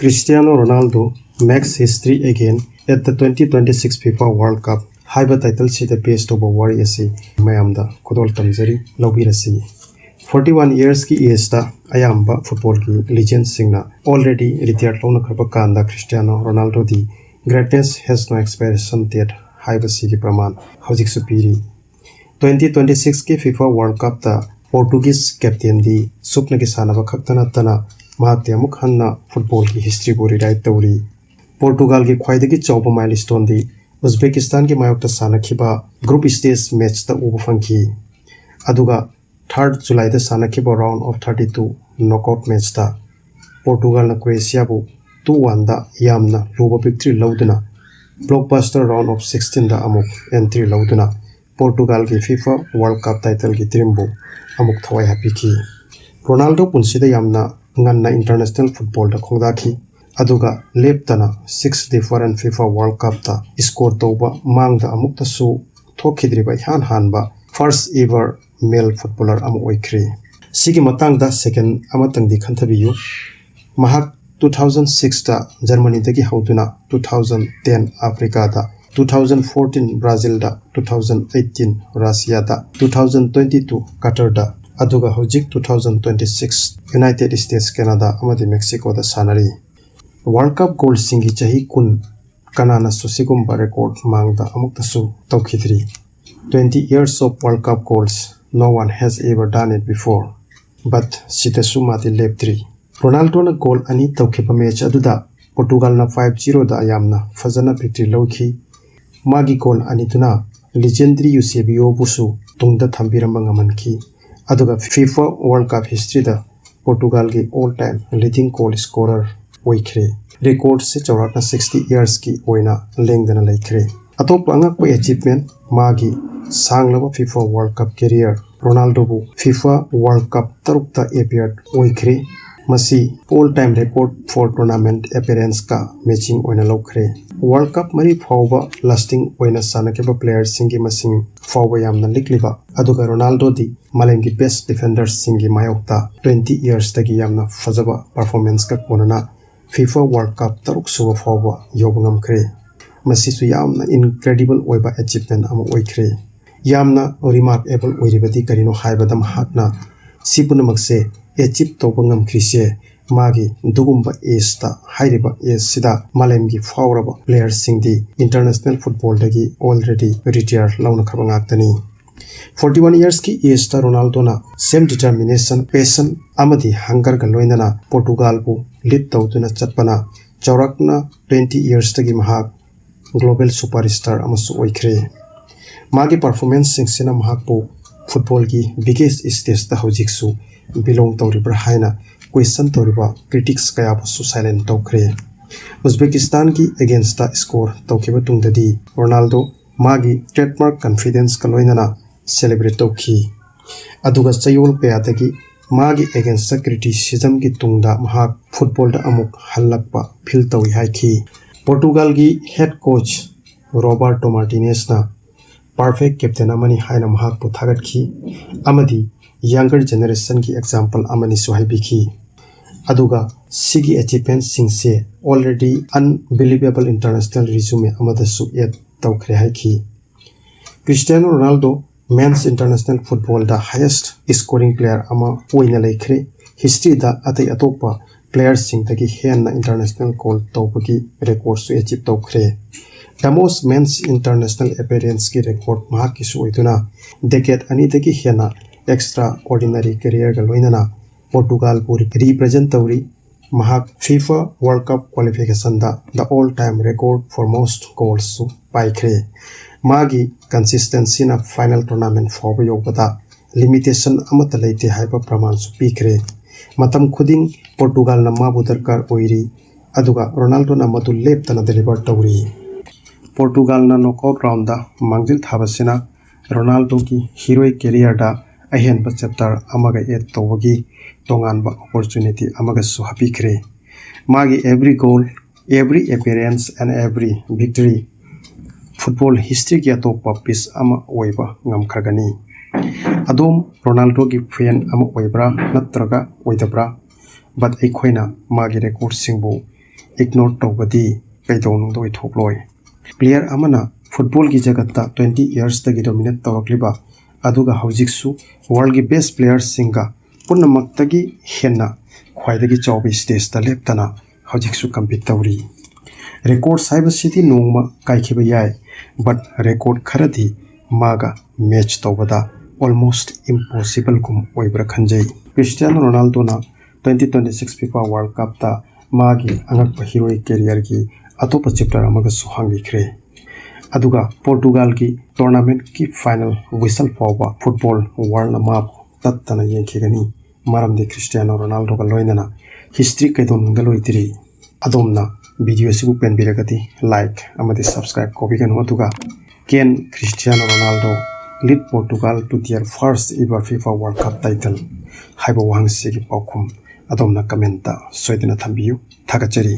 Cristiano Ronaldo makes history again at the 2026 FIFA World Cup. Haiba title sida based over wari asi mayamda khodol tamjari lobirasi. 41 years ki age ta ayamba football ki legend singna already retired lona khaba kanda Cristiano Ronaldo di greatness has no expiration date haiba si ki praman hojik supiri. 2026 ki FIFA World Cup ta Portuguese captain di supna ki sanaba khaktana tana Mahakti amuk hanna football ki history bo rewrite tawri. Portugal ki khwaidagi chawba milestone di Uzbekistan ki mayokta sanakhiba group stage match ta ubu fangki. Aduga 3rd July da sanakhiba round of 32 knockout match ta Portugal na Croatia bu 2-1 da Yamna luba victory lauduna blockbuster round of 16 da amuk entry lauduna Portugal ki FIFA World Cup title ki trimbu amuk thawai happy ki. Ronaldo punsida Yamna nganna international football da khongdaki aduga leptana 6 different FIFA World Cup ta score toba mangda amukta su thokhidriba hanba first ever male footballer amu oikri sigi matangda second amatang di khanthabiyu mahak 2006 ta Germany dagi hauduna 2010 Africa da 2014 Brazil da 2018 Russia da 2022 Qatar da aduga hojik 2026 United States Canada amadi Mexico da sanari World Cup gold singi chahi kun kanana susigumba record mangda amukta su tawkhidri 20 years of World Cup goals no one has ever done it before but sitasu mati leptri Ronaldo na goal ani tawkhipa match aduda Portugal na 5-0 da Yamna fazana victory lawki magi goal ani tuna legendary Eusebio busu tungda thambiramba ngamanki aduga FIFA World Cup history da Portugal ki all time leading goal scorer oikhre record se chawrakna 60 years ki oina lengdana laikhre atop angak pa achievement magi sanglaba FIFA World Cup career Ronaldo bu FIFA World Cup tarukta appeared oikhre masi all time record for tournament appearance ka matching oina lokre World Cup mari fawba lasting oina sanakeba players singi masing fawba yamna likliba aduga Ronaldo di malengi best defenders singi mayokta 20 years tagi yamna fazaba performance ka konana FIFA World Cup taruk suwa fawba yobangam kre masi su yamna incredible oiba achievement am oikre yamna remarkable oiribadi karino haibadam hakna sipunamakse achieve tobangam krise magi dugumba esta hairiba sida malemgi fawraba players singdi international football dagi already retired launa khabangak 41 years ki age ta Ronaldo na same determination passion amadi hunger ga loinana Portugal bu lead tawduna chatpana chawrakna 20 years tagi mahak global superstar amasu oikre magi performance singsina mahak bu football gi biggest stage ta hojiksu belong tawribra haina question tawriba critics kaya su silent tawkre Uzbekistan ki against the score tawkiba tungdadi Ronaldo magi trademark confidence ka loinana celebrate tawki aduga chayol payatagi magi against criticism ki tungda mahak football da amuk halakpa feel tawi haiki Portugal gi head coach Roberto Martinez na perfect captain amani haina mahak pu thagat ki amadi younger generation ki example amani suhaibiki aduga sigi achievement singse already unbelievable international resume amada su yet tawkhre haiki Cristiano Ronaldo men's international football the highest scoring player ama oina laikhre history da atai atopa players sing tagi henna international goal tawpagi record su achieve tawkhre the most men's international appearance ki record mahak ki su oiduna decade ani tagi henna extraordinary career ga loinana Portugal puri represent tawri mahak FIFA World Cup qualification da the all time record for most goals su paikre magi consistency na final tournament for yobada limitation amata leite haiba praman su pikre matam khuding Portugal na mabu darkar oiri aduga Ronaldo na madu leptana deliver tawri Portugal na knockout round da mangjil thabasina Ronaldo ki heroic career da ahen ba chapter amaga et tawagi tongan ba opportunity amaga su hapikre magi every goal every appearance and every victory football history ki atopa piece ama oiba ngamkhagani adom Ronaldo ki fan ama oibra natraga oidabra but aikhoina magi record singbu ignore tawbadi kaidong doi thokloi player amana football gi jagatta 20 years tagi dominate tawakliba aduga hojiksu world gi best players singa punamak tagi henna khwaidagi chawbi stage ta leptana hojiksu compete tawri record cyber city nongma kaikhiba yai but record kharadi maga match tawbada almost impossible kum oibra khanjai Cristiano Ronaldo na 2026 FIFA World Cup ta magi angakpa heroic career gi atopa chapter amaga suhangi khre aduga Portugal ki tournament ki final whistle fawba football world na map tattana yenkhigani maramde Cristiano Ronaldo ga loinana history kaidon ngaloitiri adomna video sibu penbiragati like amadi subscribe kobigan aduga can Cristiano Ronaldo lead Portugal to their first ever FIFA World Cup title haiba wangsigi paukum adomna commenta soidina thambiyu thagachari